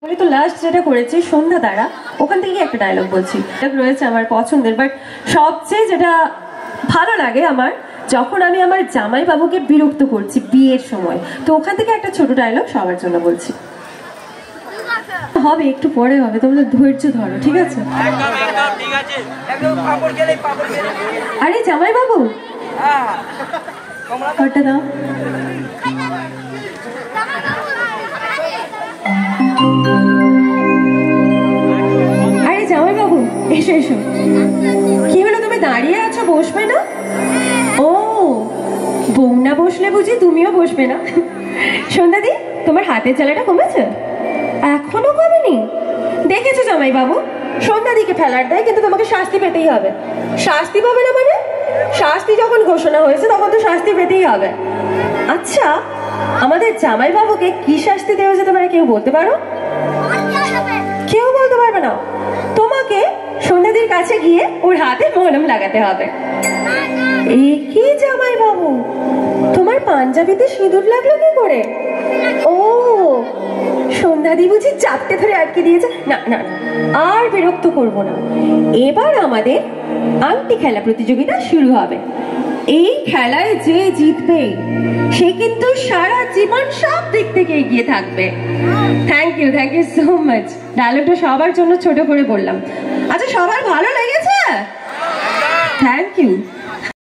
আমি তো লাস্ট যেটা করেছি সন্ধ্যা তারা, ওখান থেকে একটা ডায়লগ বলছি, রয়েছে আমার পছন্দের। বাট সবচেয়ে যেটা ভালো লাগে আমার, যখন আমি আমার জামাই বাবুকে বিরক্ত করছি বিয়ের সময়, তো ওখান থেকে একটা ছোট ডায়লগ সবার জন্য বলছি। হবে, একটু পরে হবে, তোমরা ধৈর্য ধরো, ঠিক আছে? আরে জামাই বাবু, ঘরটা দাও। আরে জামাই বাবু, এসো এসো। কি হলো, তুমি দাঁড়িয়ে আছো, বসবে না? ও, বউ না বসলে বুঝি তুমিও বসবে না? সন্ধ্যাদি, তোমার হাতের জ্বালাটা কমেছে? এখনো কমেনি? দেখেছো জামাই বাবু, সন্ধ্যাদিকে ফেলার দেয়, কিন্তু তোমাকে শাস্তি পেতেই হবে। শাস্তি পাবে না মানে? শাস্তি যখন ঘোষণা হয়েছে তখন তো শাস্তি পেতেই হবে। আচ্ছা, আমাদের জামাই বাবুকে কি শাস্তি দেওয়া যেতে পারে কেউ বলতে পারো? কেউ বলতে পারবে না? তোমাকে সন্ধ্যাদির কাছে গিয়ে ওর হাতে মলম লাগাতে হবে। এই কি জামাই বাবু, তোমার পাঞ্জাবিতে সিঁদুর লাগলো কি করে? ও, সন্ধ্যাদি বুঝি চাপতে ধরে আটকে দিয়েছে। না না, আর বিরক্ত করবো না। এবার আমাদের আংটি খেলা প্রতিযোগিতা শুরু হবে। এই খেলায় যে জিতবে সে কিন্তু সারা জীবন সব দিক থেকে এগিয়ে থাকবে। Thank you so much. ডায়লগটা সবার জন্য ছোট করে বললাম। আচ্ছা, সবার ভালো লেগেছে? Thank you.